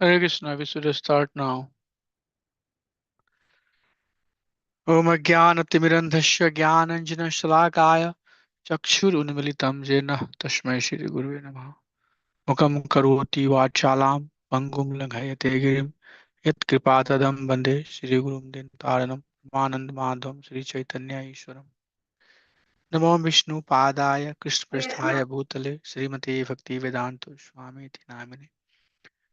Hare Krishna, we should start now. Om Jnanatimirandhasya Jnananjana Chakshurunmilitam Jena Tasmai Shri Gurave Namaha. Mukam Karoti Vachalam Pangum Langhayate Girim Yat Kripadadam Bande Shri Gurum Taranam Manand Madhvam Shri Chaitanya Ishwaram. Namo Vishnu Padaya Krishna Prasthaya Bhutale Srimate Bhakti Vedantu Swami Namine.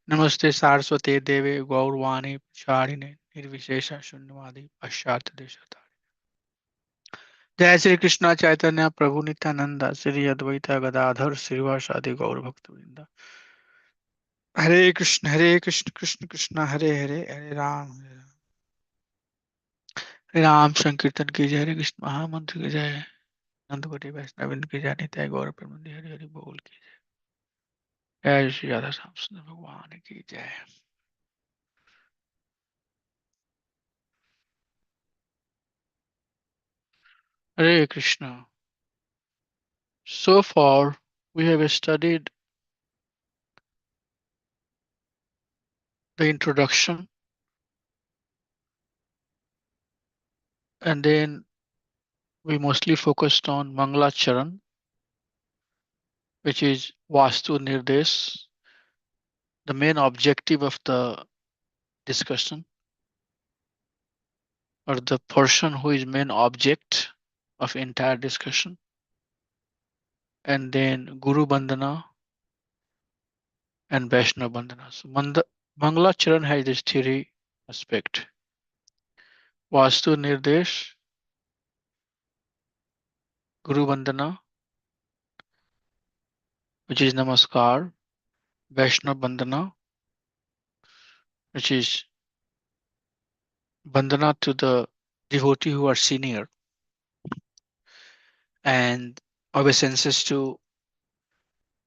नमस्ते सारस्वते देवे गौरवाणी प्रचारिणे निर्विशेष शून्यवादी पाश्चात्य देशतारिणे जय श्री कृष्ण चैतन्य प्रभु नित्यानंद श्री अद्वैत गदाधर श्रीवासादि गौर भक्त वृंद हरे कृष्ण कृष्ण कृष्ण हरे हरे हरे राम संकीर्तन की जय हरे कृष्ण महामंत्र की जय नंदपति वैष्णविंद की जय नित्य गौर प्रबंध हरि हरि बोल की जय श्री राधा श्याम सुंदर भगवान की जय हरे Krishna. So far, we have studied the introduction and then we mostly focused on Mangalacharan, which is Vastu Nirdesh, the main objective of the discussion, or the person who is main object of entire discussion. And then Guru Bandhana and Vaishnava Bandhana. So Mangalacharan has this theory aspect. Vastu Nirdesh, Guru Bandhana, which is Namaskar, Vaishnava Bandhana, which is Bandhana to the devotee who are senior, and obeisances to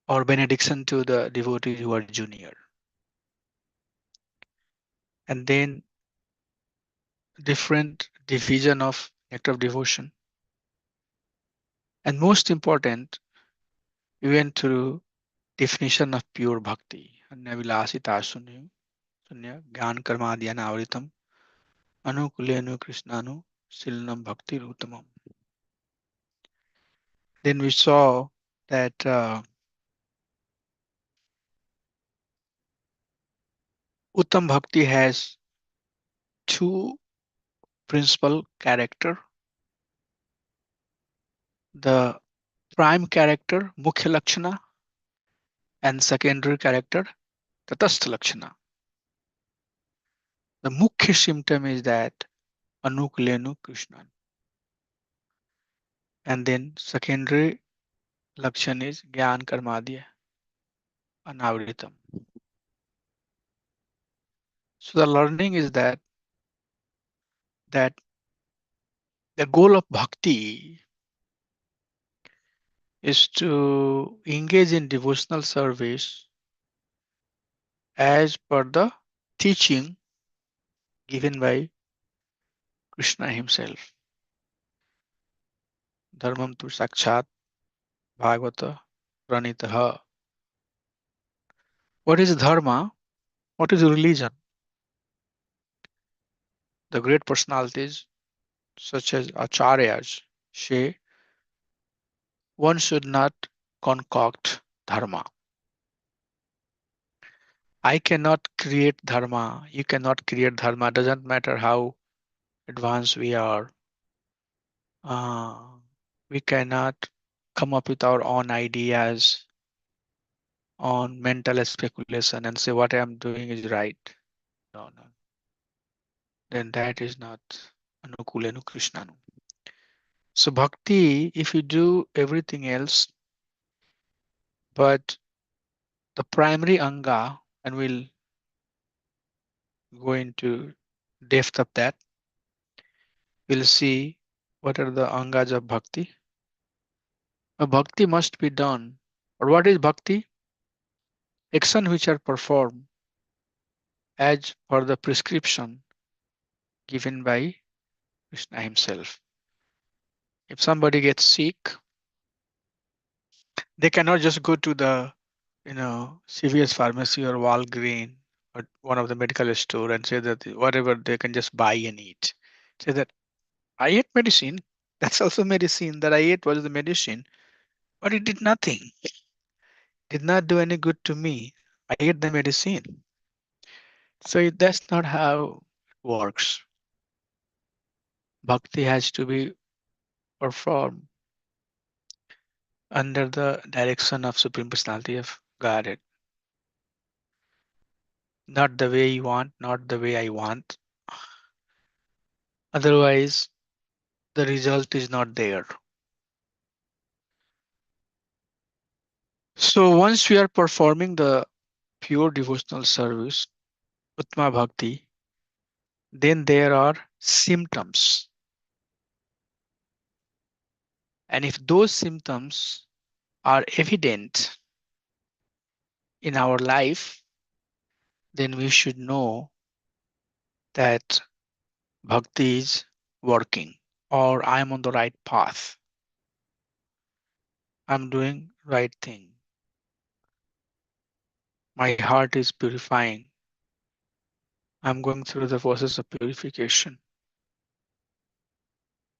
or benediction to the devotees who are junior. And then different division of nectar of devotion. And most important, we went through definition of pure bhakti. Anyavilasita sunya, gyan karmadhyana avritam, anukulenu krishnanu, silnam bhakti rutamam. Then we saw that Uttam Bhakti has two principal character. The prime character, Mukhya Lakshana, and secondary character, Tatastha Lakshana. The Mukhya symptom is that Anukulenu Krishnan. And then secondary Lakshan is Gyan Karmadya Anavritam. So the learning is that the goal of bhakti is to engage in devotional service as per the teaching given by Krishna himself. Dharmam tu sakshat bhagavata pranitaha. What is dharma? What is religion? The great personalities such as acharyas say one should not concoct dharma. I cannot create dharma. You cannot create dharma. Doesn't matter how advanced we are. Uh, we cannot come up with our own ideas on mental speculation and say what I am doing is right. No, no. Then that is not Anukulenu Krishnanu. So bhakti, if you do everything else, but the primary anga, and we'll go into depth of that, we'll see what are the angas of bhakti. A bhakti must be done. Or what is bhakti? Action which are performed as per the prescription given by Krishna himself. If somebody gets sick, they cannot just go to the CVS pharmacy or Walgreen or one of the medical store and say that whatever they can just buy and eat. Say that I ate medicine. That's also medicine. That I ate was the medicine, but it did nothing. Did not do any good to me. I ate the medicine. So that's not how it works. Bhakti has to be performed under the direction of Supreme Personality of Godhead. Not the way you want, not the way I want. Otherwise, the result is not there. So once we are performing the pure devotional service, Uttama Bhakti, then there are symptoms. And if those symptoms are evident in our life, then we should know that Bhakti is working or I'm on the right path. I'm doing right thing. My heart is purifying. I'm going through the process of purification.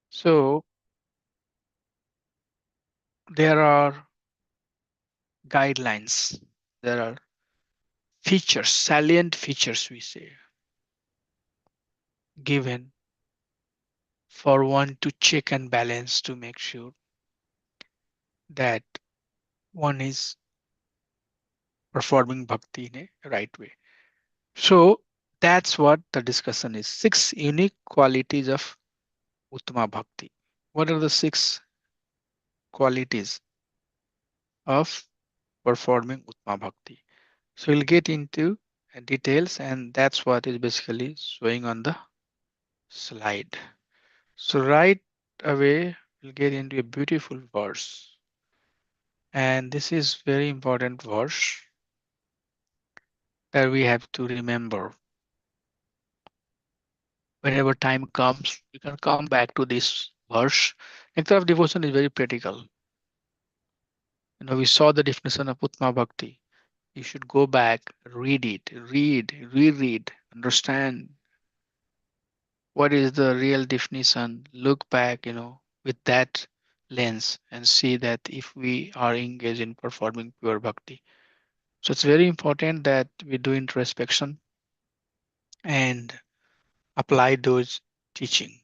So there are guidelines, there are features, salient features we say, given for one to check and balance to make sure that one is performing bhakti in a right way. So that's what the discussion is. Six unique qualities of Uttama Bhakti. What are the six qualities of performing Uttama Bhakti? So we'll get into details, and that's what is basically showing on the slide. So right away, we'll get into a beautiful verse. And this is very important verse that we have to remember. Whenever time comes, you can come back to this verse. Nectar of devotion is very practical. We saw the definition of Uttama Bhakti. You should go back, read it, reread, understand what is the real definition, look back, with that lens and see that if we are engaged in performing pure bhakti. So it's very important that we do introspection and apply those teaching.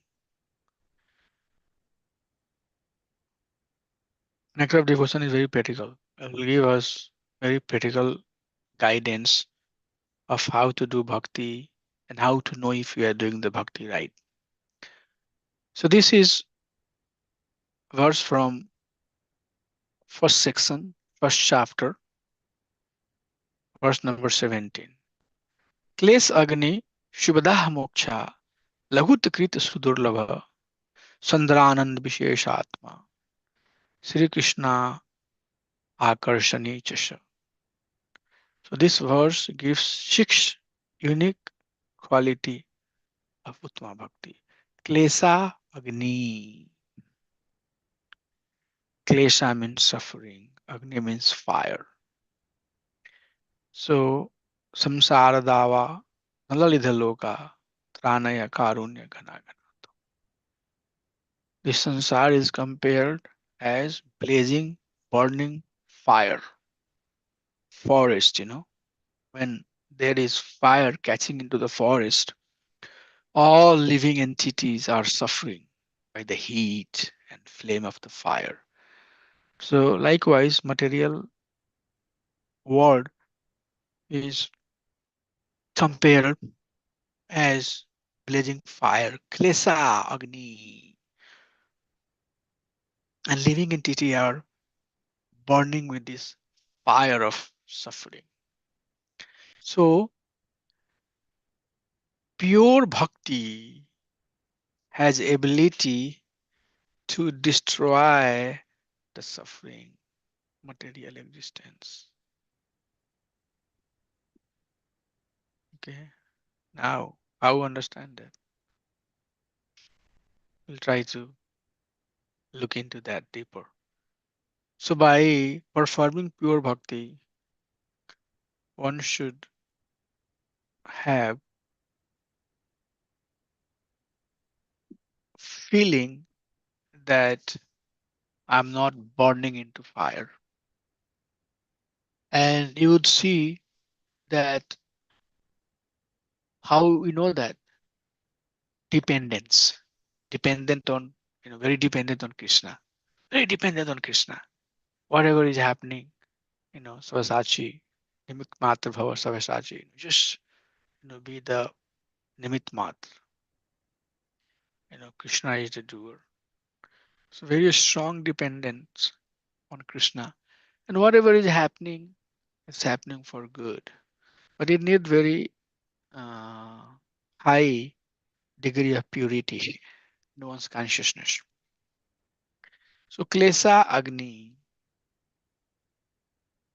Nectar of devotion is very practical. It will give us very practical guidance of how to do bhakti and how to know if we are doing the bhakti right. So this is verse from first section, first chapter, verse number 17. क्लेश अग्नि शुभदाह मोक्षा लघुत कृत सुदुर्लभ संद्रानंद विशेषात्मा Sri Krishna Akarshani Chasha. So this verse gives six unique quality of Uttama Bhakti. Klesa Agni. Klesha means suffering. Agni means fire. So samsara dava nalalidha loka tranaya karunya gana gana. The sansar is compared as blazing, burning fire, forest, when there is fire catching into the forest, all living entities are suffering by the heat and flame of the fire. So likewise, material world is compared as blazing fire, klesa agni, and living entity are burning with this fire of suffering. So pure bhakti has ability to destroy the suffering material existence. Okay, now how understand that? We'll try to look into that deeper. So by performing pure bhakti, one should have feeling that I'm not burning into fire. And you would see that how we know that dependence, dependent on, very dependent on Krishna, very dependent on Krishna. Whatever is happening, Svasachi, Nimit Matra Bhava Svasachi, just, be the Nimit Matra. Krishna is the doer. So very strong dependence on Krishna. And whatever is happening, it's happening for good. But it needs very uh, high degree of purity in one's consciousness. So Klesa Agni,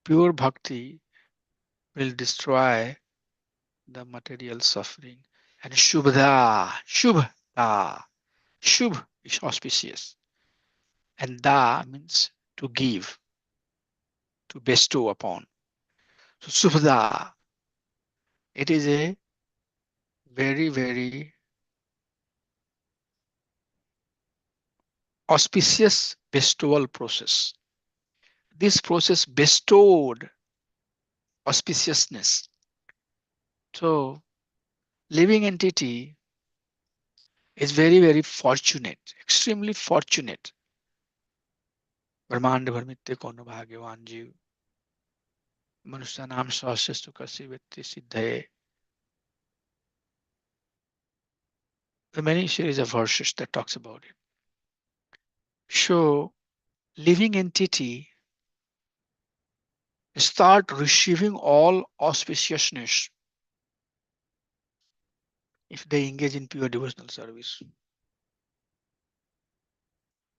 pure bhakti, will destroy the material suffering. And Shubhda, Shubha, Shubh is auspicious. And Da means to give, to bestow upon. So Shubhda, it is a very, very auspicious bestowal process. This process bestowed auspiciousness. So living entity is very, very fortunate, extremely fortunate. ब्रह्मांड भर मित्ते कौन भाग्यवान जीव मनुष्य नाम सहस्र कसी व्यक्ति सिद्ध है. The many series of verses that talks about it. So living entity start receiving all auspiciousness if they engage in pure devotional service.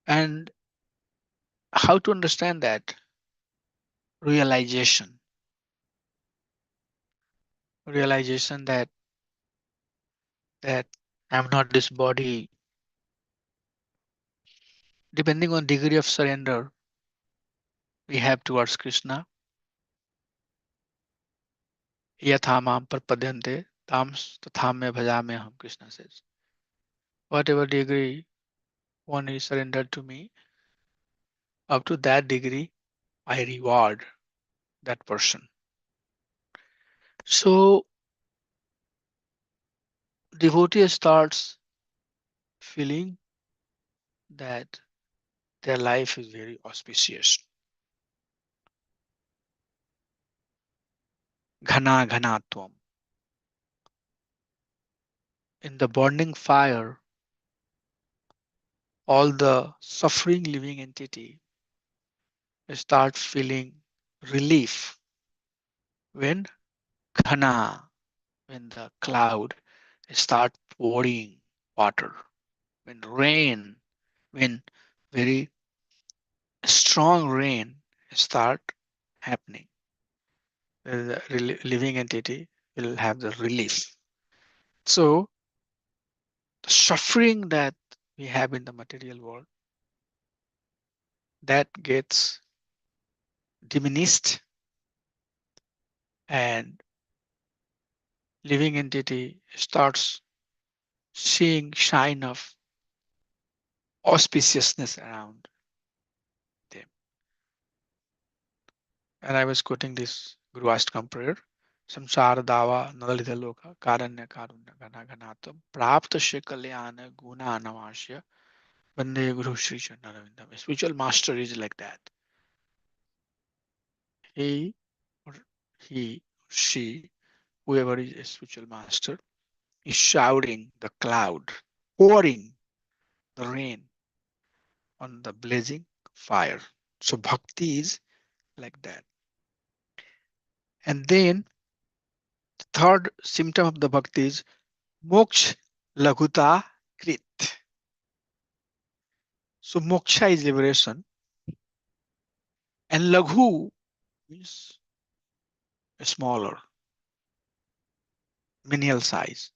And how to understand that? Realization. Realization that I'm not this body. Depending on degree of surrender we have towards Krishna, यथा माम प्रपद्यन्ते ताम तथा मैं भजाम्य हम, Krishna says. Whatever degree one is surrendered to me, up to that degree I reward that person. So devotee starts feeling that their life is very auspicious. Ghana ghanatvam. In the burning fire, all the suffering living entity start feeling relief when ghana, when the cloud start pouring water, when rain, when very strong rain start happening, the living entity will have the relief. So the suffering that we have in the material world, that gets diminished, and living entity starts seeing shine of auspiciousness around them. And I was quoting this Guru Ashtakam prayer. Samsara dava nalita loka karanya karunya gana ganatam praptasya kalyana guna anavasya vande Guru Sri Chandaravindam. A spiritual master is like that. He or she, whoever is a spiritual master, is shouting the cloud, pouring the rain on the blazing fire. So bhakti is like that. And then the third symptom of the bhakti is moksha laghuta krit. So moksha is liberation, and laghu means smaller, menial size.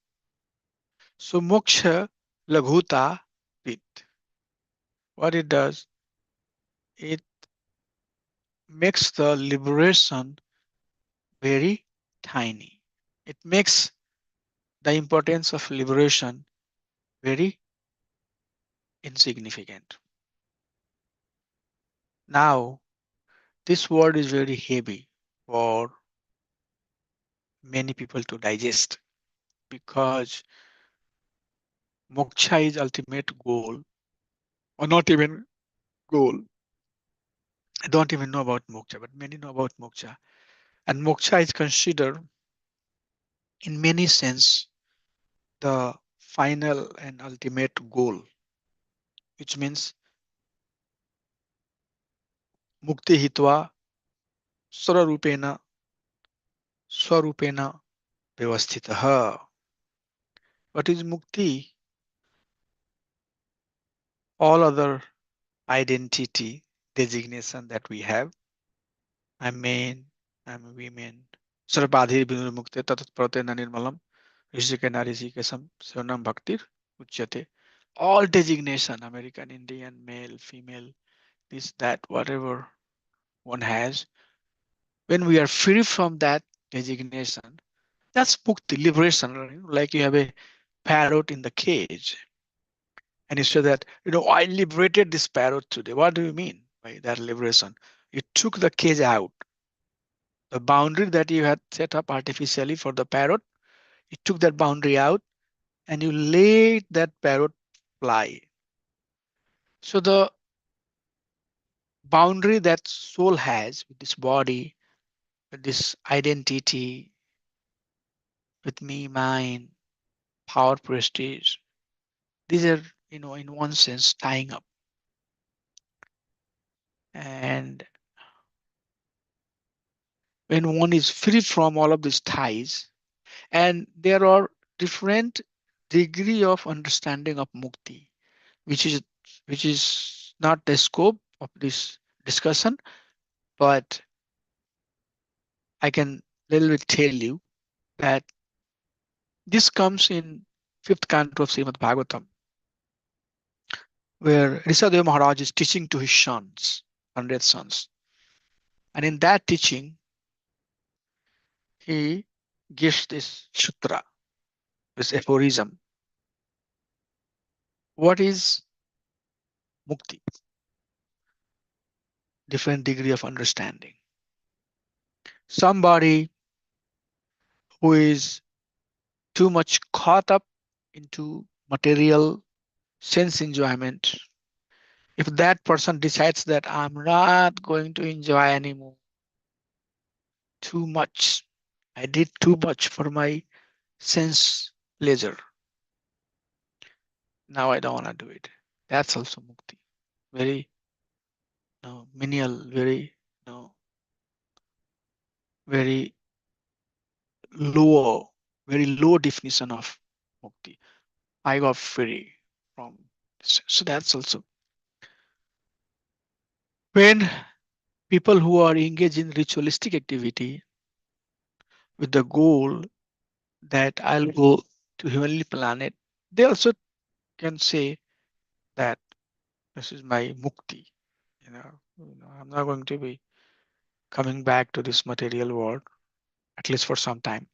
So moksha laghuta krit. What it does, it makes the liberation very tiny. It makes the importance of liberation very insignificant. Now, this word is very heavy for many people to digest because moksha is ultimate goal, or not even goal. I don't even know about moksha, but many know about moksha. And moksha is considered in many sense the final and ultimate goal, which means mukti hitva sararupena swarupena vyavasthitah. What is mukti? All other identity designation that we have. I'm man, I'm a women. Sarvadhir vinurmukte tatatprate na nirmalam. Rishike narisike sonam bhaktir uchyate. All designation, American, Indian, male, female, this, that, whatever one has. When we are free from that designation, that's mukti, liberation. Like you have a parrot in the cage, and you say that, I liberated this parrot today. What do you mean by that liberation? You took the cage out, the boundary that you had set up artificially for the parrot. You took that boundary out, and you let that parrot fly. So the boundary that soul has with this body, with this identity, with me, mine, power, prestige, these are, in one sense, tying up. And when one is free from all of these ties, and there are different degree of understanding of mukti, which is not the scope of this discussion, but I can little bit tell you that this comes in fifth canto of Srimad Bhagavatam, where Risadeva Maharaj is teaching to his sons, 100 sons. And in that teaching, he gives this sutra, this aphorism. What is mukti? Different degree of understanding. Somebody who is too much caught up into material sense enjoyment, if that person decides that I'm not going to enjoy anymore, too much, I did too much for my sense pleasure, now I don't want to do it. That's also mukti. Very menial, very very low, very low definition of mukti. I got free from this. So that's also when people who are engaged in ritualistic activity with the goal that I'll go to heavenly planet, they also can say that this is my mukti. I'm not going to be coming back to this material world, at least for some time.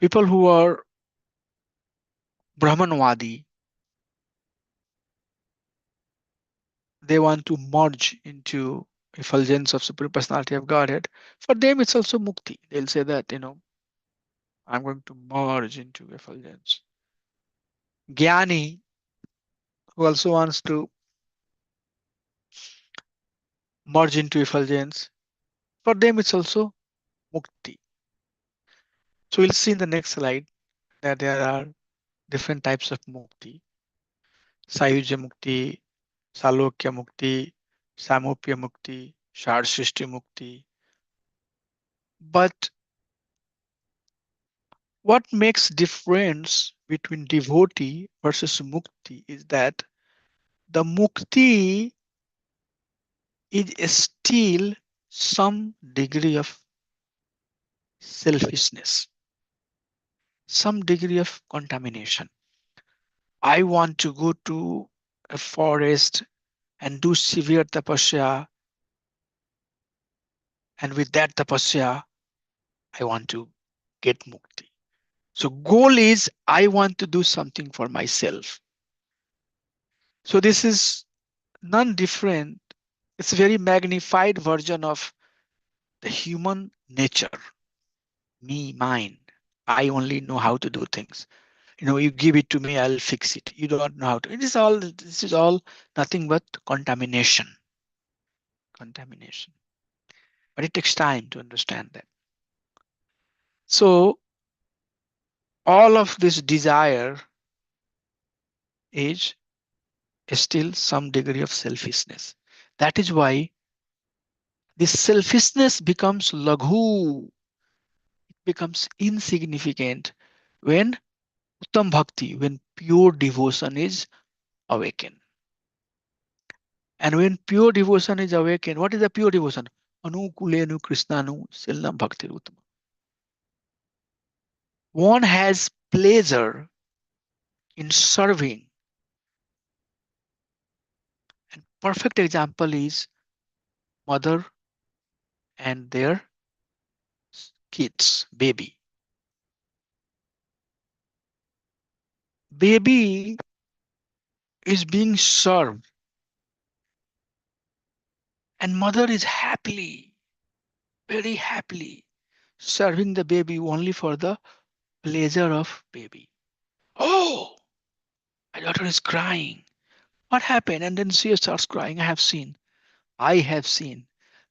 People who are Brahmanwadi, they want to merge into effulgence of Supreme Personality of Godhead. For them, it's also mukti. They'll say that, I'm going to merge into effulgence. Jnani, who also wants to merge into effulgence, for them, it's also mukti. So we'll see in the next slide that there are different types of mukti. Sayuja mukti, Salokya mukti, Samopya mukti, Sharsishti mukti. But what makes difference between devotee versus mukti is that the mukti is still some degree of selfishness, some degree of contamination. I want to go to a forest and do severe tapasya, and with that tapasya, I want to get mukti. So goal is I want to do something for myself. So this is none different. It's a very magnified version of the human nature. Me, mine. I only know how to do things. You give it to me, I'll fix it. You don't know how to. This is all nothing but contamination. Contamination. But it takes time to understand that. So all of this desire is still some degree of selfishness. That is why this selfishness becomes laghu, becomes insignificant when uttam bhakti, when pure devotion is awakened. And when pure devotion is awakened, what is the pure devotion? Anukulenu Krishnanu Silnam Bhakti Uttama. One has pleasure in serving. And perfect example is mother and their kids, baby. Baby is being served and mother is happily, very happily serving the baby only for the pleasure of baby. Oh, my daughter is crying. What happened? And then she starts crying. I have seen.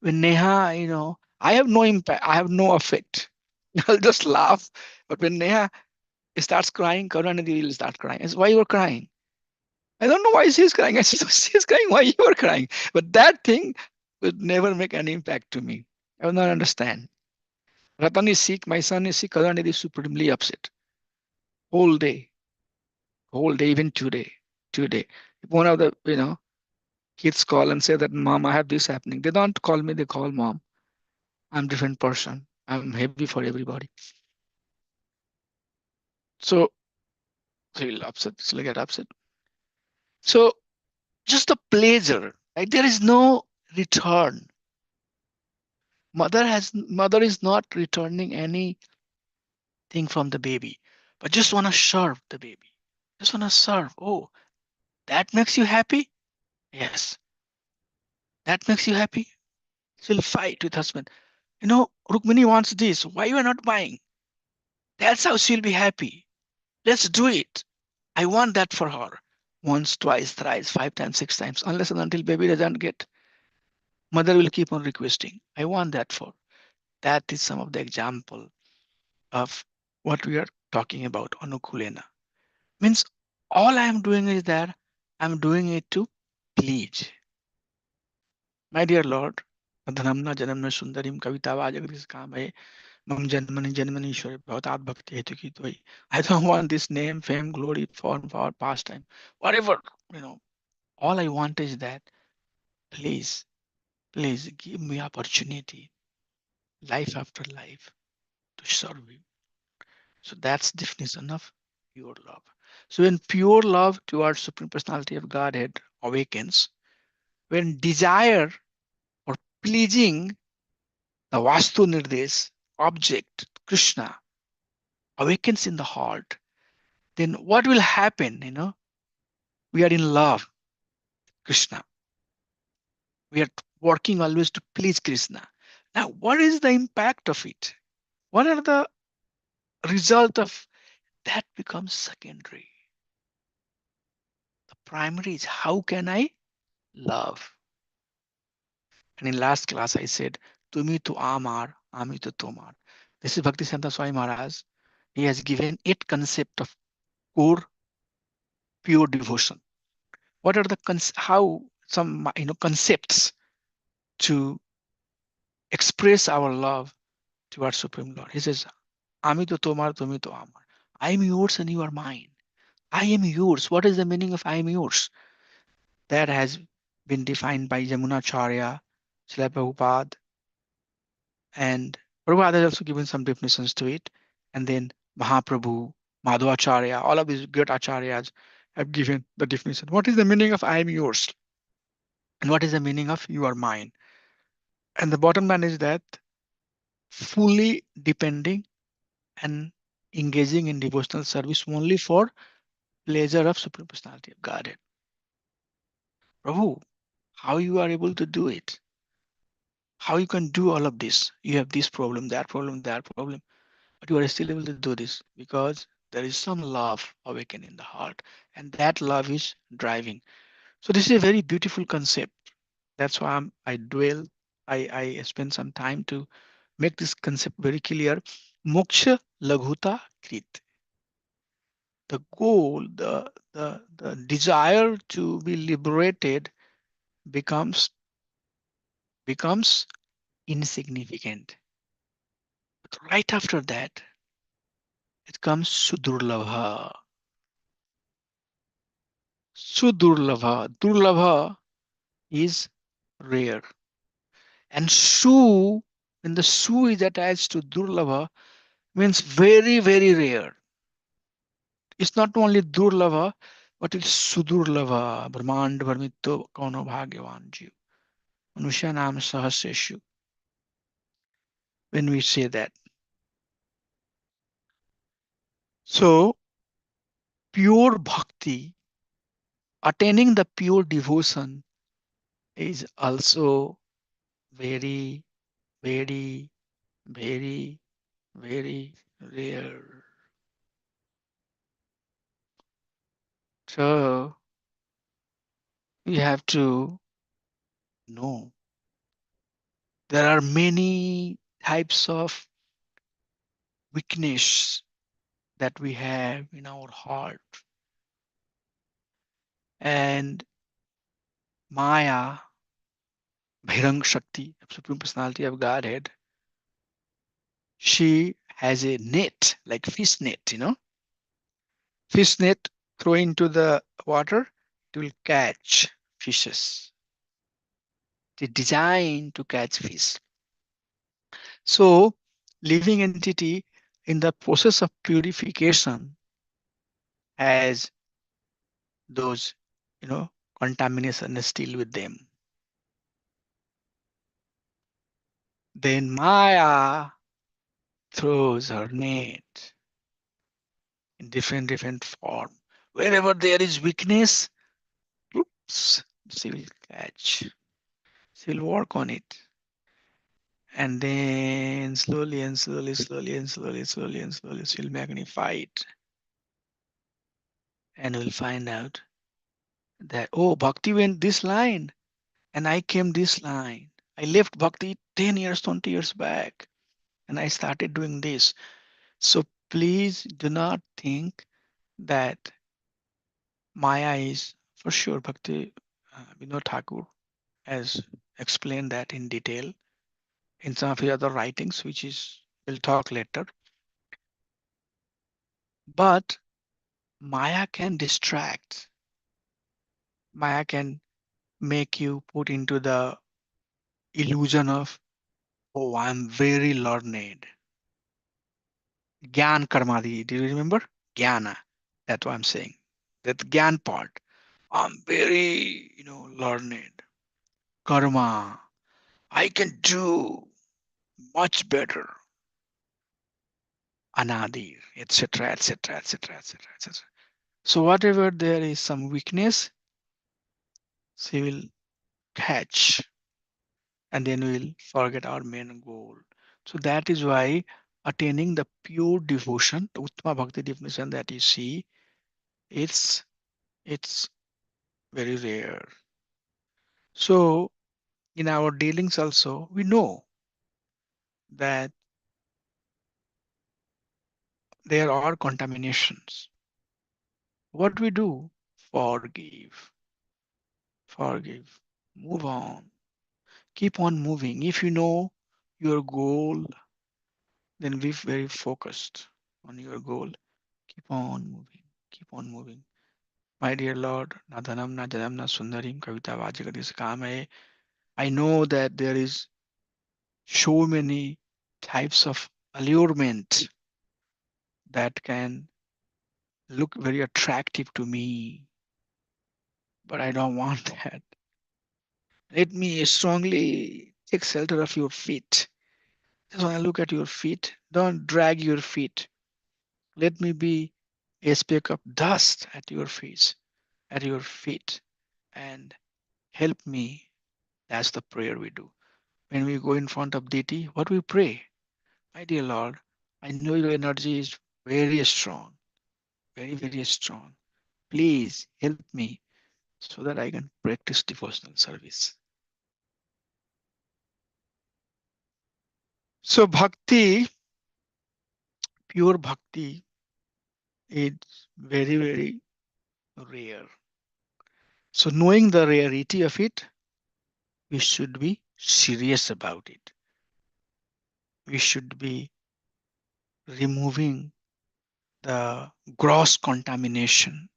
When Neha, I have no impact, I have no effect. I'll just laugh. But when Neha starts crying, Karunanidhi will start crying. I said, why you are crying? I don't know why she's crying. I said, she's crying, why you are crying? But that thing would never make any impact to me. I will not understand. Ratan is sick, my son is sick, Karunanidhi is supremely upset. Whole day, whole day, even today. Today. If one of the, kids call and say that, Mom, I have this happening. They don't call me, they call mom. I'm different person. I'm heavy for everybody. So he'll upset, he'll get upset. So just the pleasure, right? There is no return. Mother is not returning anything from the baby, but just want to serve the baby. Just want to serve. Oh, that makes you happy? Yes. That makes you happy? She'll fight with husband. Rukmini wants this. Why you are not buying? That's how she'll be happy. Let's do it. I want that for her. Once, twice, thrice, 5 times, 6 times, unless and until baby doesn't get, mother will keep on requesting. I want that for. That is some of the example of what we are talking about, anukulena. Means all I am doing is that I'm doing it to please. My dear Lord, धनमना जन्मना सुंदरीम कविता वाजगृस काम है मम जन्मनि जन्मनि ईश्वर भवतात भक्ति हेतु की त्वयि. I don't want this name, fame, glory, form, power, pastime, whatever. You know, all I want is that please, please give me opportunity, life after life, to serve you. So that's definition of pure love. So when pure love towards Supreme Personality of Godhead awakens, when desire or pleasing the Vastu Nirdesh object, Krishna, awakens in the heart, then what will happen? We are in love, Krishna. We are working always to please Krishna. Now, what is the impact of it? What are the result of that becomes secondary? The primary is how can I love? And in last class, I said, Tumi tu amar, ami tu tomar. This is Bhakti Santa Swami Maharaj. He has given 8 concept of core pure devotion. What are the how some concepts to express our love towards Supreme Lord? He says, Ami tu tomar, tumi tu amar. I am yours and you are mine. I am yours. What is the meaning of I am yours? That has been defined by Yamunacharya, Srila Prabhupada, and Prabhupada has also given some definitions to it. And then Mahaprabhu, Madhvacharya, all of these great acharyas have given the definition. What is the meaning of I am yours? And what is the meaning of you are mine? And the bottom line is that fully depending and engaging in devotional service only for pleasure of Supreme Personality of Godhead. Prabhu, how you are able to do it? How you can do all of this? You have this problem, that problem, but you are still able to do this because there is some love awakened in the heart, and that love is driving. So this is a very beautiful concept. That's why I dwell. I spend some time to make this concept very clear. Moksha laghuta krit. The goal, the desire to be liberated becomes becomes insignificant. But right after that, it comes sudurlabha. Sudurlabha. Durlabha is rare. And su, when the su is attached to durlabha, means very, very rare. It's not only durlabha, but it's sudurlabha. Brahmand varmito kono bhagyavan jiv. Manusya nam sahaseshu. When we say that. So, pure bhakti, attaining the pure devotion is also very, very, very, very rare. So, we have to know there are many types of weakness that we have in our heart. And Maya, Bhirang Shakti, Supreme Personality of Godhead, she has a net, like fish net. Fish net, throw into the water, it will catch fishes. It's designed to catch fish. So, living entity in the process of purification has those, you know, contamination still with them. Then Maya throws her net in different form. Wherever there is weakness, oops, she will catch. She will work on it. And then slowly and slowly, slowly and slowly, slowly and slowly, she'll magnify it. And we'll find out that, oh, Bhakti went this line and I came this line. I left Bhakti 10 years, 20 years back and I started doing this. So please do not think that Maya is for sure. Bhakti Vinod Thakur has explained that in detail in some of his other writings, which is we'll talk later. But Maya can distract. Maya can make you put into the illusion of, oh, I'm very learned. Gyan Karmadi. Do you remember? Jnana. That's what I'm saying. That Gyan part. I'm very, learned. Karma. I can do much better. Anadi, etc., etc., etc., etc., etc. So whatever there is some weakness, she will catch, and then we'll forget our main goal. So that is why attaining the pure devotion, the Uttama Bhakti definition that you see, it's it's very rare. So in our dealings also, we know that there are contaminations. What do we do? Forgive, forgive, move on, keep on moving. If you know your goal, then be very focused on your goal. Keep on moving, keep on moving. My dear Lord, na dhanam na jadam na sundarim kavita vachakati sakame. I know that there is so many types of allurement that can look very attractive to me, but I don't want that. Let me strongly take shelter of your feet. Just when I look at your feet, don't drag your feet. Let me be a speck of dust at your feet, and help me. That's the prayer we do. When we go in front of deity, what we pray? My dear Lord, I know your energy is very strong, very, very strong. Please help me so that I can practice devotional service. So bhakti, pure bhakti is very, very rare. So knowing the rarity of it, we should be serious about it. We should be removing the gross contamination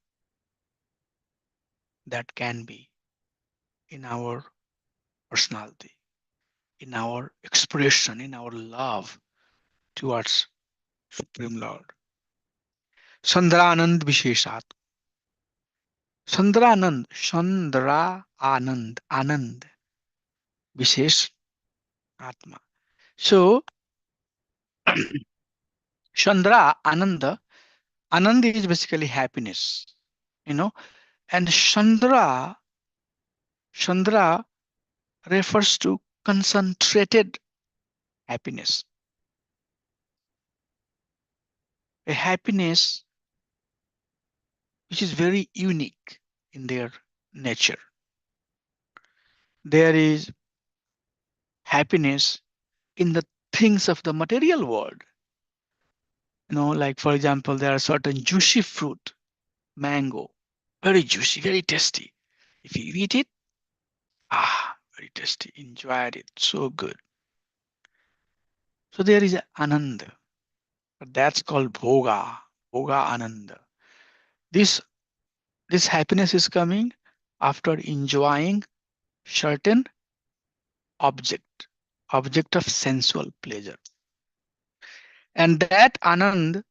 that can be in our personality, in our expression, in our love towards Supreme Lord. Sandranand Visheshat. Sandranand, Chandra Anand, Anand, Vishesh Atma. So, Chandra Ananda, Anand is basically happiness, you know, and Chandra refers to concentrated happiness, a happiness which is very unique in their nature. There is happiness in the things of the material world. Like for example, there are certain juicy fruit, mango, very juicy, very tasty. If you eat it, very tasty, enjoyed it, so good. So there is ananda, but that's called bhoga ananda. This this happiness is coming after enjoying certain object, object of sensual pleasure. And that anand,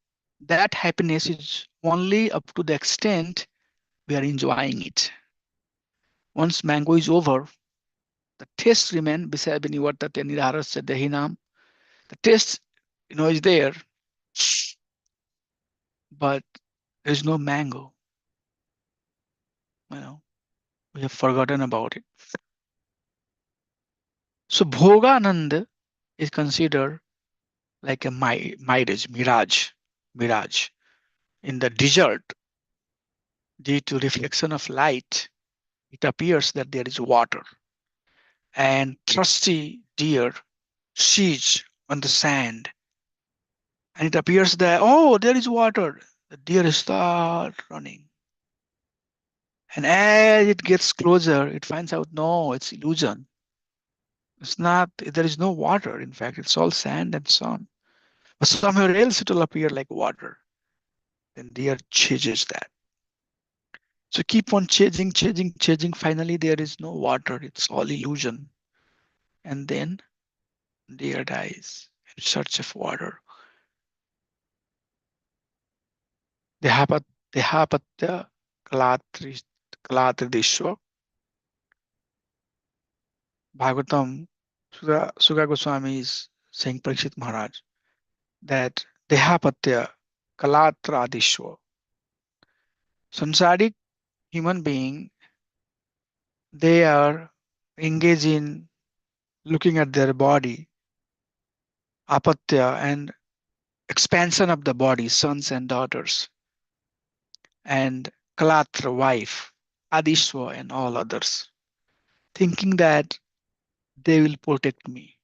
that happiness is only up to the extent we are enjoying it. Once mango is over, the taste remain beside Binivartate Nidharasya Dehinam. The taste, is there, but there's no mango. You know, we have forgotten about it. So Bhoganand is considered like a mirage. In the desert, due to reflection of light, it appears that there is water. And thirsty deer sees on the sand, and it appears that, oh, there is water. The deer start running. And as it gets closer, it finds out, no, it's illusion. It's not, there is no water. In fact, it's all sand and sun. But somewhere else it will appear like water. Then deer chases that. So keep on chasing. Finally, there is no water. It's all illusion. And then deer dies in search of water. Dehapat, Dehapatya Kalatridishwa. Bhagavatam, Suga Goswami is saying Parikshit Maharaj that Dehapatya Kalatradishwa. Samsaric human being, they are engaged in looking at their body, apatya, and expansion of the body, sons and daughters, and Kalatra, wife, Adishwa, and all others, thinking that they will protect me.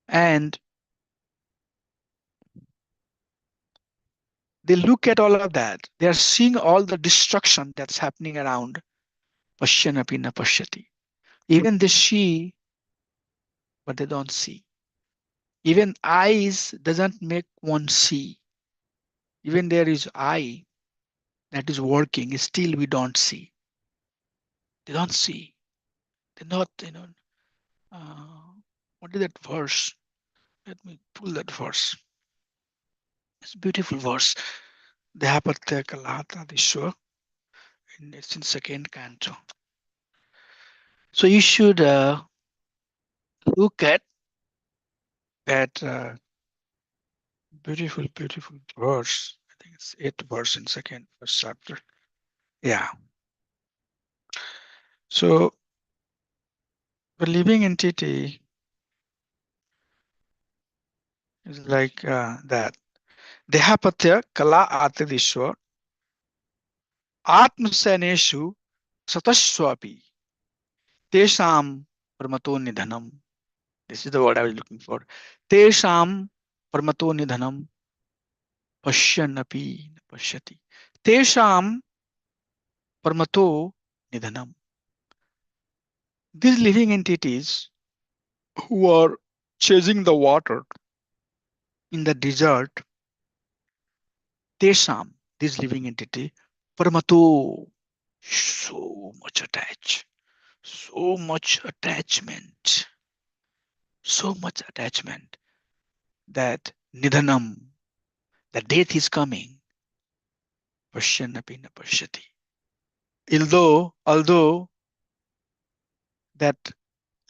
And they look at all of that. They are seeing all the destruction that's happening around. Pashyanapi na pashyati. Even they see, but they don't see. Even eyes doesn't make one see. Even there is eye that is working, still we don't see. They don't see. They're not, uh, what is that verse? Let me pull that verse. It's a beautiful verse. Dehapatya Kalata Dishwa. It's in second canto. So you should look at that beautiful, beautiful verse. I think it's 8th verse in first chapter. Yeah. So the living entity is like that. Dehapatya kala atadishwa atmaseneshu satashwapi tesham parmato nidhanam. This is the word I was looking for. Tesham parmato nidhanam pashyanapi na pashyati. Tesham parmato nidhanam. These living entities who are chasing the water in the desert, tesham, this living entity, parmato, so much attached, so much attachment, so much attachment that nidhanam, the death is coming, pashyanapi na pashyati. Although that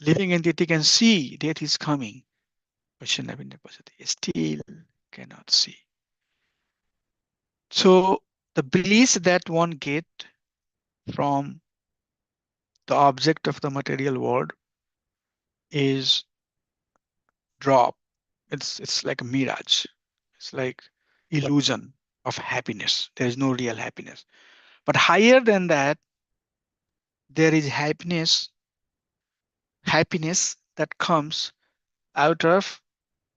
living entity can see death is coming, pashyanapi na pashyati, still cannot see. So the bliss that one get from the object of the material world is drop. It's like a mirage. It's like illusion of happiness. There is no real happiness. But higher than that, there is happiness that comes out of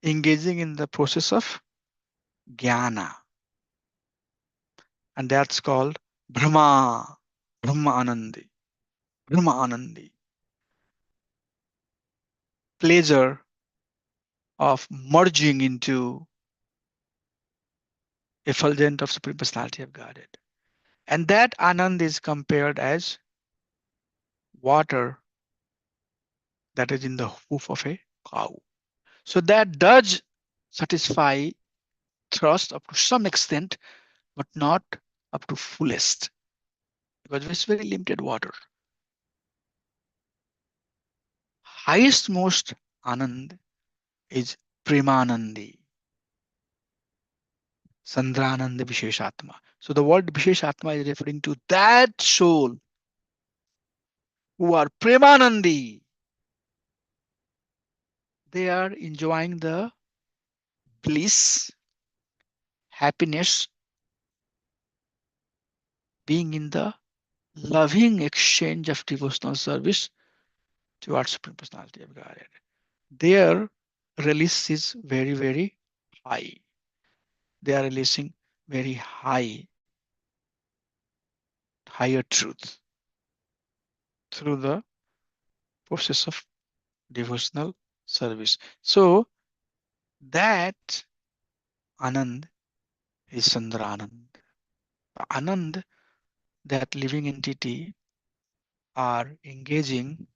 engaging in the process of jnana. And that's called Brahma, Brahma Anandi, Brahma Anandi, pleasure of merging into effulgent of Supreme Personality of Godhead. And that Anand is compared as water that is in the hoof of a cow. So that does satisfy thirst up to some extent, but not up to fullest, because it's very limited water. Highest most Anand is Premanandi, Sandrananda Visheshatma. So the word Visheshatma is referring to that soul who are Premanandi. They are enjoying the bliss, happiness, being in the loving exchange of devotional service towards Supreme Personality of Godhead. Their release is very, very high. They are releasing very higher truth through the process of devotional service. So that Anand is Sandra Anand. Anand, that living entity, are engaging,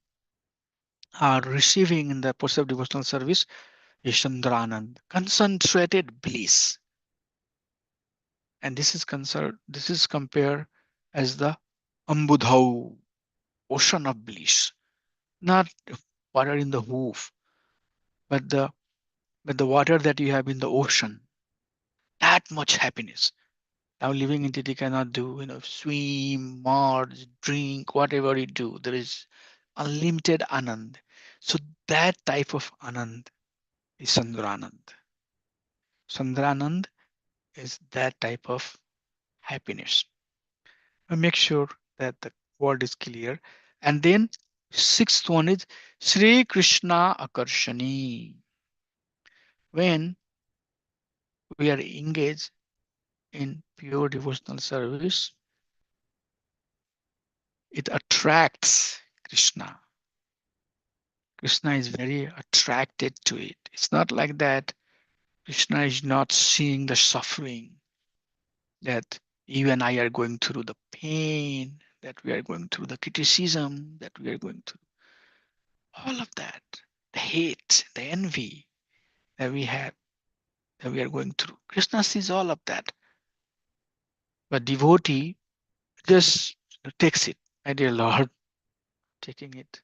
are receiving in the process of devotional service is Chandranand, concentrated bliss. And this is compared as the Ambudhau, ocean of bliss. Not water in the hoof, but the water that you have in the ocean. That much happiness. Now living entity cannot do, swim, merge, drink, whatever you do. There is unlimited Anand. So that type of Anand is Sandranand. Sandranand is that type of happiness. Make sure that the word is clear. And then sixth one is Sri Krishna Akarshani. When we are engaged in pure devotional service, it attracts Krishna. Krishna is very attracted to it. It's not like that Krishna is not seeing the suffering that you and I are going through, the pain that we are going through, the criticism that we are going through, all of that, the hate, the envy that we have, that we are going through. Krishna sees all of that. But devotee just takes it. My dear Lord, taking it.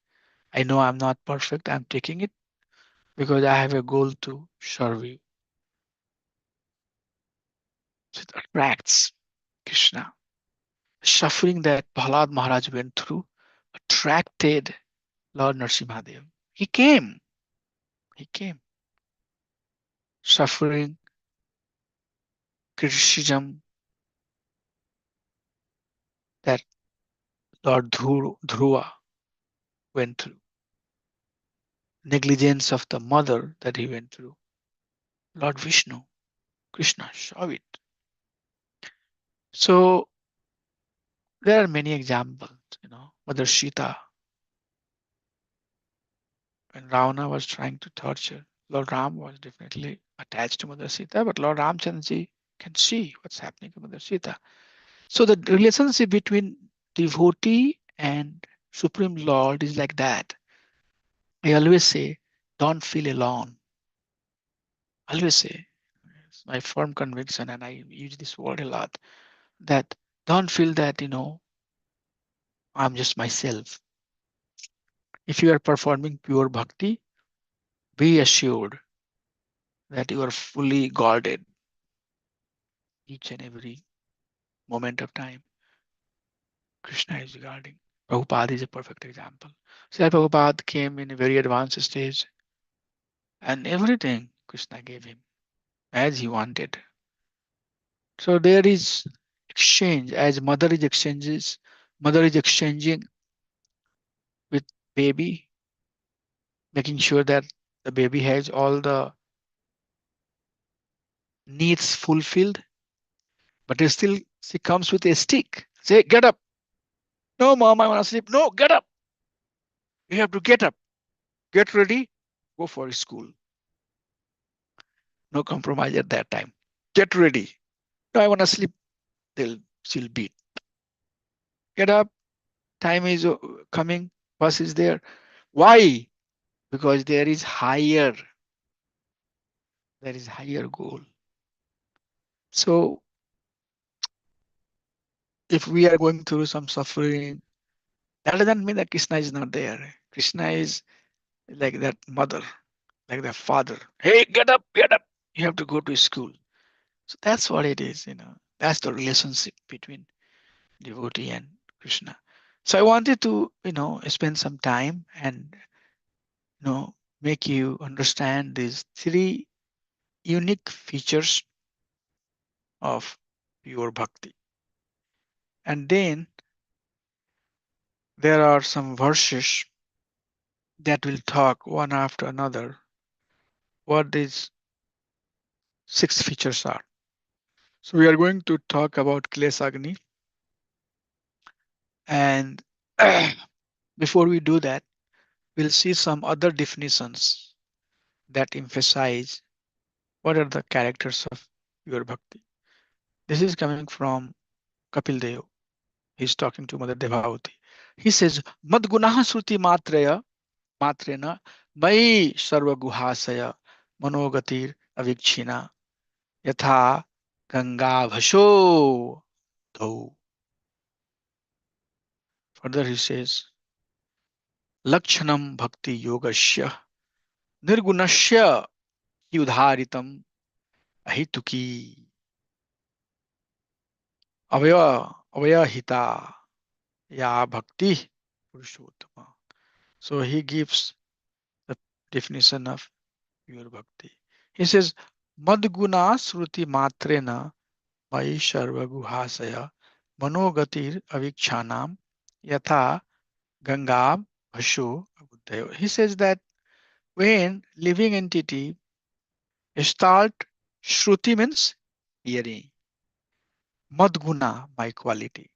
I know I'm not perfect. I'm taking it because I have a goal to serve you. So it attracts Krishna. The suffering that Prahlad Maharaj went through attracted Lord Nrsimhadev. He came. He came. Suffering, criticism that Lord Dhruva went through, negligence of the mother that he went through. Lord Vishnu, Krishna saw it. So there are many examples, Mother Sita, when Ravana was trying to torture, Lord Ram was definitely attached to Mother Sita, but Lord Ramchandra can see what's happening to Mother Sita. So the relationship between devotee and Supreme Lord is like that. I always say, don't feel alone. Always say, it's my firm conviction, and I use this word a lot, that don't feel that, I'm just myself. If you are performing pure bhakti, be assured that you are fully guarded each and every moment of time. Krishna is guarding. Prabhupada is a perfect example. Srila Prabhupada came in a very advanced stage, and everything Krishna gave him as he wanted. So there is exchange as mother is exchanging with baby, making sure that the baby has all the needs fulfilled, but still she comes with a stick. Say, get up. No, mom, I want to sleep. No, get up. You have to get up. Get ready. Go for school. No compromise at that time. Get ready. No, I want to sleep. She'll beat. Get up. Time is coming. Bus is there. Why? Because there is higher goal. So if we are going through some suffering, that doesn't mean that Krishna is not there. Krishna is like that mother, like that father. Hey, get up, get up. You have to go to school. So that's what it is. That's the relationship between devotee and Krishna. So I wanted to spend some time and make you understand these three unique features of pure bhakti. And then there are some verses that will talk one after another what these six features are. So we are going to talk about Klesagni. And before we do that, we'll see some other definitions that emphasize what are the characters of pure bhakti. This is coming from Kapil Dev. He's talking to Mother Devavati. He says, Madgunaha Sruti Matrena Mai Sarva Guhasaya Manogatir Avikshina Yatha Ganga Bhasho Dhau. Further he says, Lakshanam Bhakti Yogasya Nirgunasya Yudharitam Ahituki Avayahita Ya Bhakti Purushottama. So he gives the definition of pure bhakti. He says, Madguna Sruti Matrena Mai Sharva Guhasaya Manogatir Avikshanam Yatha Gangam Bhasho Abuddhayo. He says that when living entity start Shruti means hearing, Madguna my quality.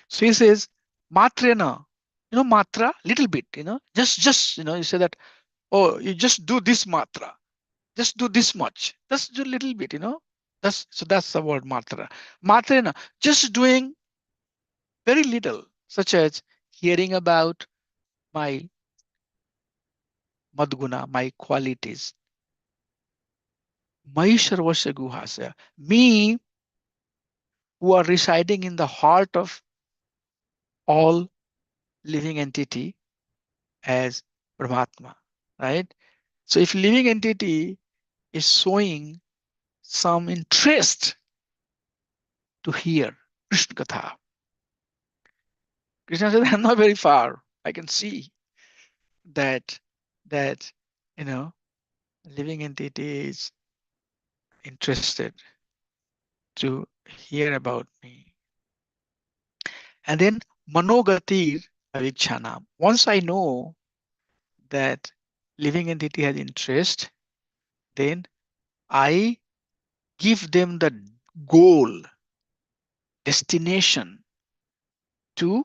So he says Matrena, matra, little bit, you say that, oh, you just do this matra, just do this much, just do a little bit. That's the word matra. Matrena, just doing very little, such as hearing about my madguna, my qualities. Mahisharvasya guhasya, me who are residing in the heart of all living entity as Paramatma, right? So if living entity is showing some interest to hear Krishna Katha. Krishna said, I'm not very far. I can see that that you know living entity is interested to hear about me. And then Manogatir Avikshanam. Once I know that living entity has interest, then I give them the goal, destination to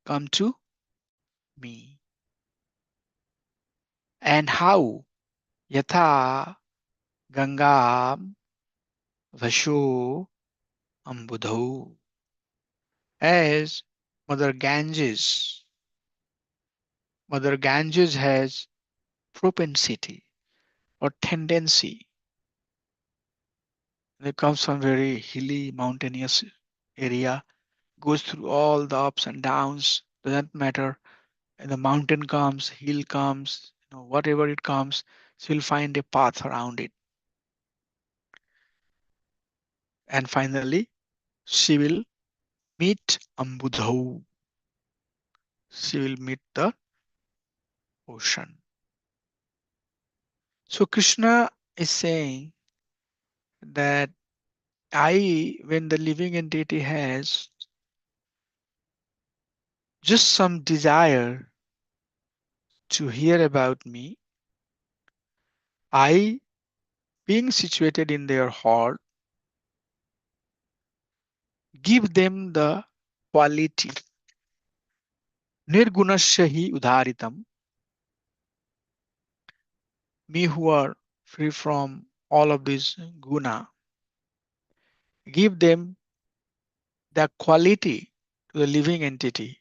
come to me. And how? Yatha Gangam Vasho Ambudho. As Mother Ganges, Mother Ganges has propensity or tendency. It comes from very hilly, mountainous area, goes through all the ups and downs, doesn't matter. And the mountain comes, hill comes, whatever it comes, she'll find a path around it. And finally, she will meet Ambudhau. She will meet the ocean. So Krishna is saying that when the living entity has just some desire to hear about me, I, being situated in their heart, give them the quality. Nirgunasya hi udharitam. Me who are free from all of these guna, give them the quality to the living entity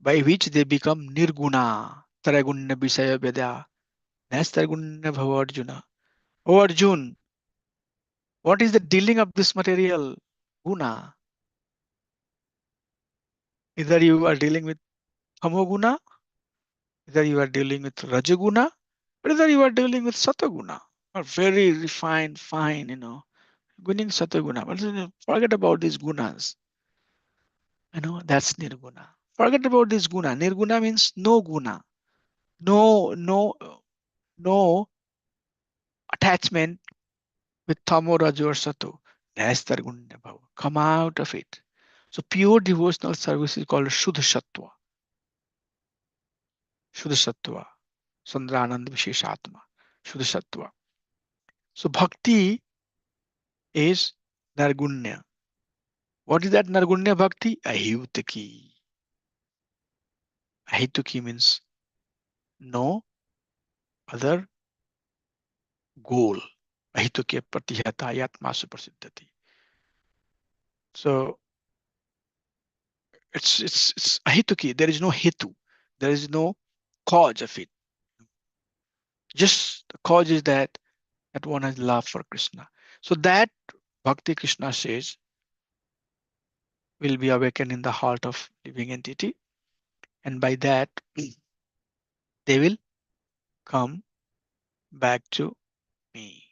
by which they become nirguna. Taragunya Visaya Veda. Nastaragunya Bhava Arjuna. Oh Arjun, what is the dealing of this material guna? Either you are dealing with tamoguna, either you are dealing with rajaguna, or either you are dealing with sataguna. Or very refined, fine, guning sataguna. But forget about these gunas. That's nirguna. Forget about this guna. Nirguna means no guna. No, no, no attachment with tamo, rajo, or sato. That's the gunya bhava. Come out of it. So pure devotional service is called Shuddha Sattva. Shuddha Sattva. Sandranand Visheshatma. Shuddha Sattva. So bhakti is Nargunya. What is that Nargunya bhakti? Ahitaki. Ahitaki means no other goal. Ahitaki pratihata yatmasu prasiddhati. So it's ahituki. There is no hetu. There is no cause of it. Just the cause is that one has love for Krishna. So that Bhakti Krishna says will be awakened in the heart of living entity, and by that they will come back to me.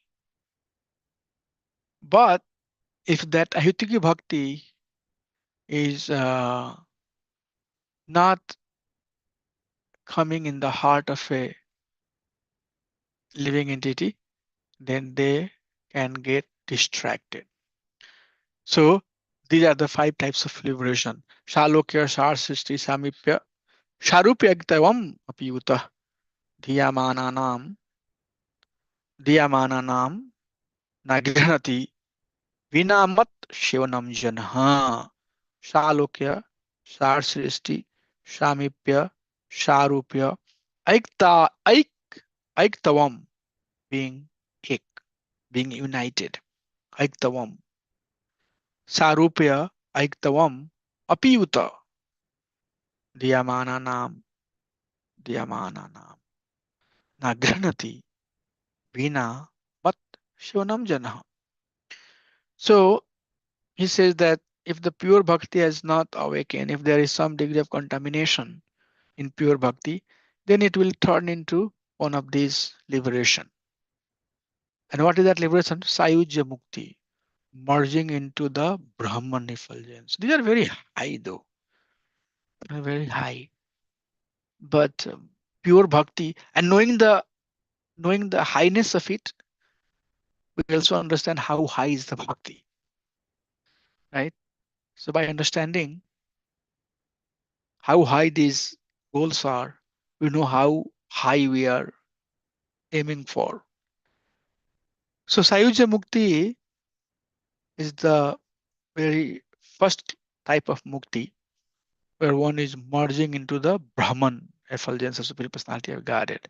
But if that ahituki bhakti is not coming in the heart of a living entity, then they can get distracted. So these are the 5 types of liberation. Shalokya, Shar Srishti, Samipya, Sharupyagtavam apiyuta, Dhiyamananam, Dhiyamananam, Nagranati, Vinamat Shivanam Janha, Shalokya, Shar Srishti, Samipya, Sharupya, Aiktavam, being ek, being united, Aiktavam, Sarupya, Aiktavam, Apiyuta, Dhiyamananam, Dhiyamananam, Nagranati, Vina, Mat, Shivnam Jana. So he says that if the pure bhakti has not awakened, if there is some degree of contamination in pure bhakti, then it will turn into one of these liberation. And what is that liberation? Sayujya Mukti. merging into the Brahman effulgence. These are very high though, very high. But pure bhakti and knowing the highness of it, we also understand how high is the bhakti, right? So by understanding how high these goals are, we know how high we are aiming for. So Sayuja Mukti is the very first type of mukti where one is merging into the Brahman effulgence of Supreme Personality of Godhead.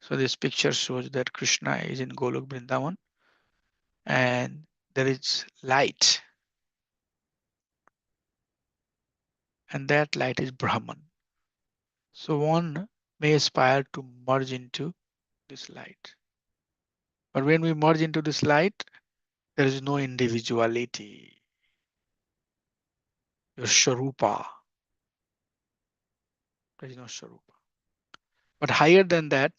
So this picture shows that Krishna is in Golok Vrindavan and there is light, and that light is Brahman. So one may aspire to merge into this light. But when we merge into this light, there is no individuality. Your Sharupa, there is no Sharupa. But higher than that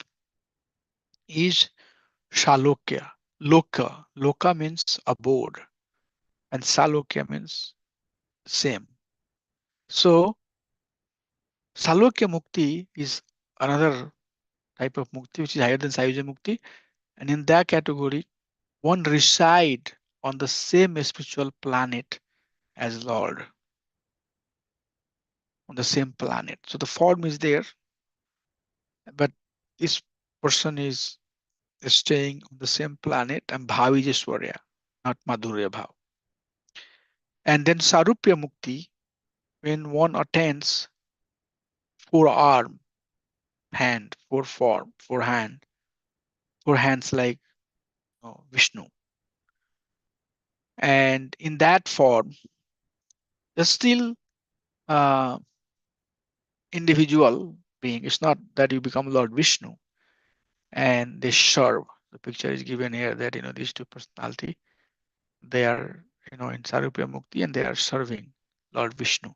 is Shalokya. Loka. Loka means abode, and Salokya means same. So Salokya Mukti is another type of Mukti which is higher than Sayuja Mukti. And in that category, one reside on the same spiritual planet as Lord, on the same planet. So the form is there, but this person is staying on the same planet and Bhav is Ishwarya, not Madhurya Bhav. And then Sarupya Mukti, when one attains four arm, hand, four form, four hands like Vishnu. And in that form, there's still uh, individual being. It's not that you become Lord Vishnu and they serve. The picture is given here that these two personality, they are in Sarupya Mukti and they are serving Lord Vishnu.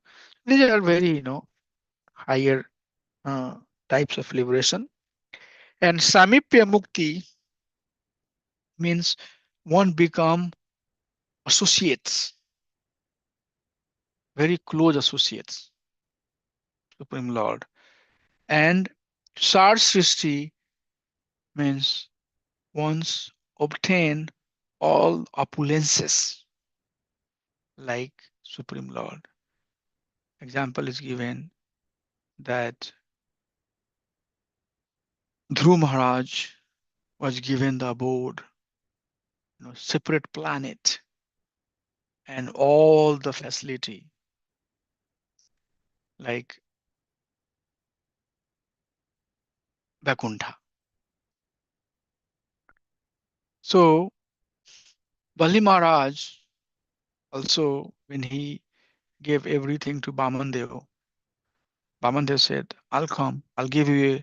These are very higher uh, types of liberation. And Samipya Mukti means one become associates, very close associates, Supreme Lord. And Sar Srishti means once obtain all opulences like Supreme Lord. Example is given that Dhruv Maharaj was given the abode, separate planet and all the facility like Vaikuntha. So Bali Maharaj also, when he gave everything to Bamandev, Bamandev said, I'll come, I'll give you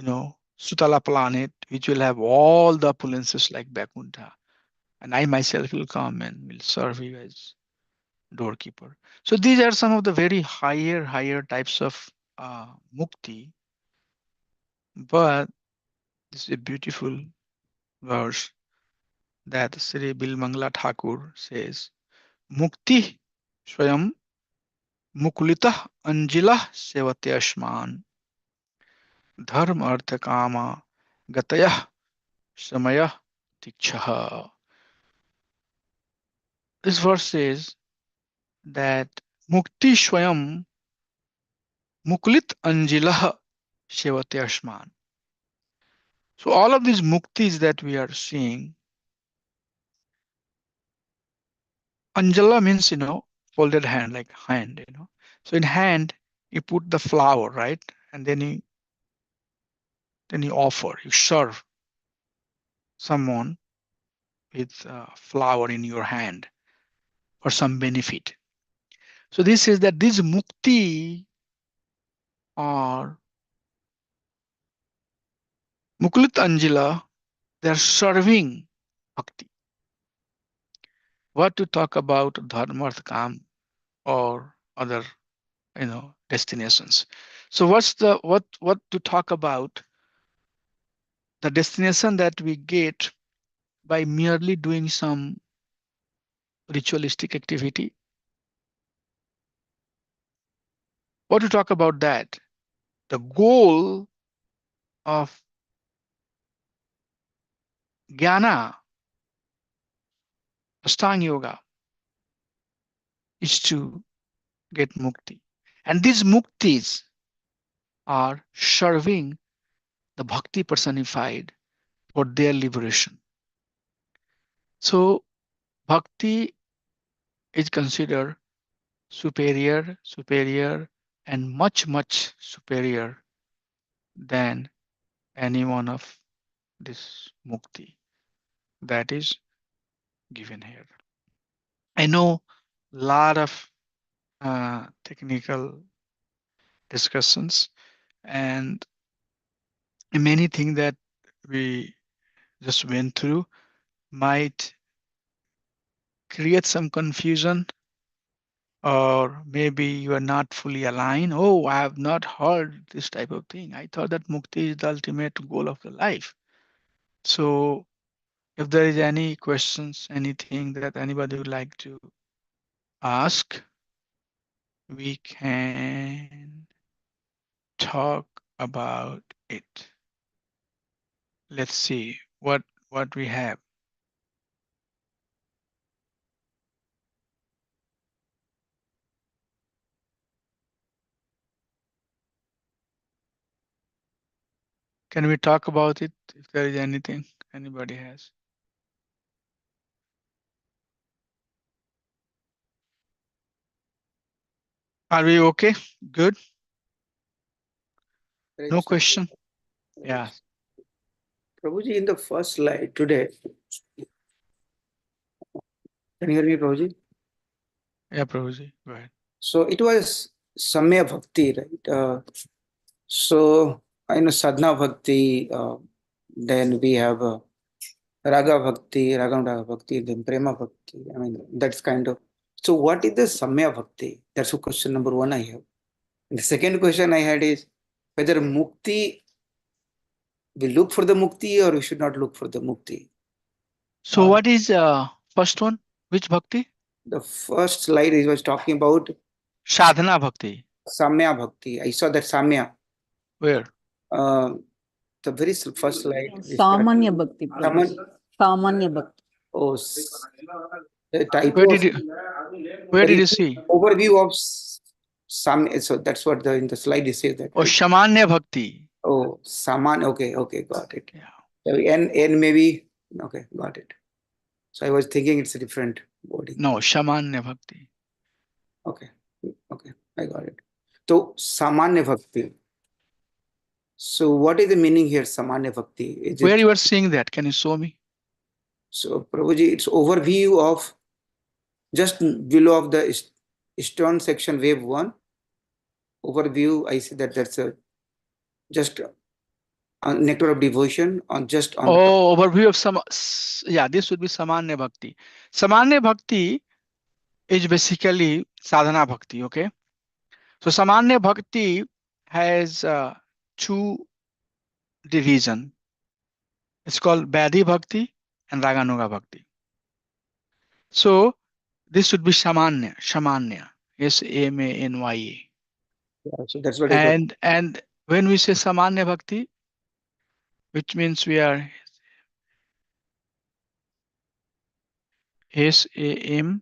a, Sutala planet, which will have all the opulences like Vaikuntha. And I myself will come and will serve you as doorkeeper. So these are some of the very higher types of mukti. But this is a beautiful verse that Sri Bilmangala Thakur says, Mukti Swayam Mukulitah Anjilah Sevate Ashman Dharma Artha Kama Gatayah Samaya Tikshaha. This verse says that Mukti Swayam Mukulit Anjilah Sevate Ashman. So all of these muktis that we are seeing, Anjala means, folded hand, like hand. So in hand, you put the flower, right? And then you offer, you serve someone with flower in your hand for some benefit. So this is that these mukti are Mukulit Anjala, they're serving bhakti. What to talk about dharmarth kam or other destinations. So what to talk about the destination that we get by merely doing some ritualistic activity. What to talk about that? The goal of Jnana, Ashtanga Yoga, is to get mukti. And these muktis are serving the bhakti personified for their liberation. So bhakti is considered superior, and much superior than any one of this mukti that is given here. I know a lot of technical discussions and many things that we just went through might create some confusion, or maybe you are not fully aligned. Oh, I have not heard this type of thing. I thought that mukti is the ultimate goal of the life. So if there is any questions, anything that anybody would like to ask, we can talk about it. Let's see what we have. Can we talk about it if there is anything anybody has? Are we okay? Good? No question? Yeah. Prabhuji, in the first slide today, can you hear me, Prabhuji? Yeah, Prabhuji, go ahead. So it was Samya Bhakti, right? So I know Sadhana Bhakti, then we have Raga Bhakti, Raga Bhakti, then Prema Bhakti. I mean, that's kind of. So what is the Samya Bhakti? That's a question number one I have. And the second question I had is whether Mukti, we look for the Mukti or we should not look for the Mukti. So what is first one? Which bhakti? The first slide he was talking about Sadhana bhakti. Samya Bhakti. I saw that Samya. Where? The very first slide. Samanya Bhakti. Samanya Bhakti. Oh, the typo. Where did you see? Overview of some. So that's what in the slide it says that. Oh, Shamanya bhakti. Oh, Saman. Okay, got it. Yeah. So N maybe. Okay, got it. So I was thinking it's a different wording. No, Shamanya bhakti. Okay, I got it. So Samanya Bhakti. So what is the meaning here, Samanya Bhakti? Where you are seeing that? Can you show me? So Prabhuji, it's overview of just below of the stone section wave 1. Overview, I see that that's a just nectar of devotion on just on. Oh, overview of some. Yeah, this would be Samanya bhakti. Samanya bhakti is basically sadhana bhakti. Okay. So Samanya bhakti has two division. It's called Badhi bhakti and Raganuga bhakti. So this should be Samanya, Samanya, Samanya. Yeah, so that's what And when we say Samanya bhakti, which means we are Samanya,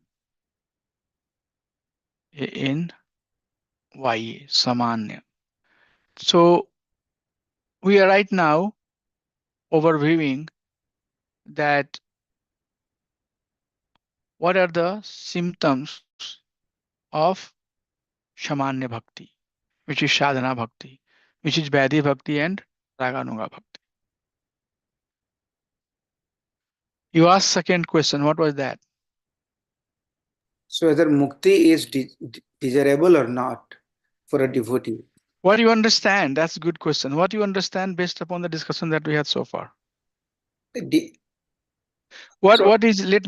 Samanya. So we are right now overviewing that what are the symptoms of Samanya bhakti, which is Sadhana bhakti, which is Badhi bhakti and Raganuga bhakti. You asked second question, what was that? So whether mukti is desirable or not for a devotee. What do you understand? That's a good question. What do you understand based upon the discussion that we had so far? Let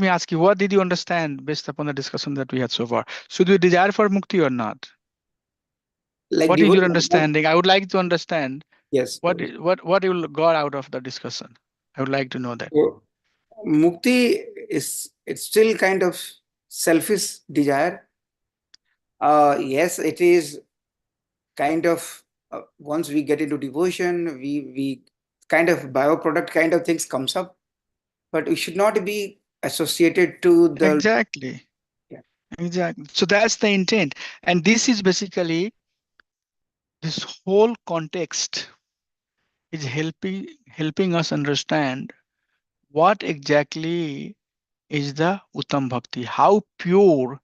me ask you, what did you understand based upon the discussion that we had so far? Should we desire for mukti or not? Like what is your understanding? I would like to understand. Yes. What you got out of the discussion? I would like to know that. So, mukti it's still kind of selfish desire. Yes, it is kind of once we get into devotion, we kind of byproduct kind of things comes up, but we should not be associated to the Exactly. Yeah. Exactly. So that's the intent. And this is basically this whole context is helping us understand what exactly is the Uttam Bhakti, how pure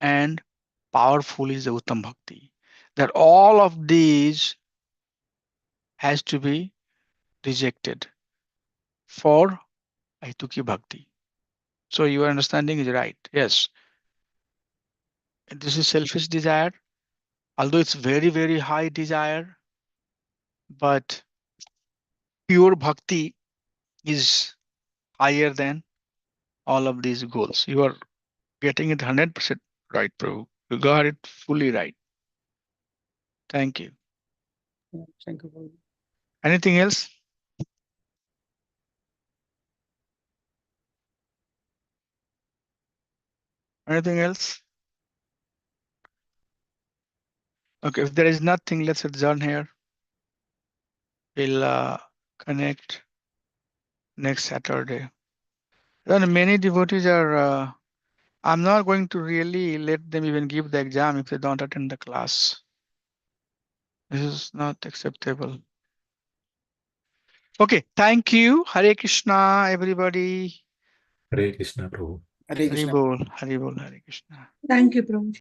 and powerful is the Uttam Bhakti. That all of these has to be rejected for Aituki Bhakti. So your understanding is right. Yes. This is selfish desire, although it's very, very high desire, but pure bhakti is higher than all of these goals. You are getting it 100% right, Prabhu. You got it fully right. Thank you. Thank you. Anything else? Anything else? Okay, if there is nothing, let's adjourn here. We'll connect next Saturday. Then many devotees are, I'm not going to really let them even give the exam if they don't attend the class. This is not acceptable. Okay, thank you. Hare Krishna, everybody. Hare Krishna, Prabhu. Hare Hari Krishna. Bol, Hari Bol, Hare Krishna. Thank you, Prabhu.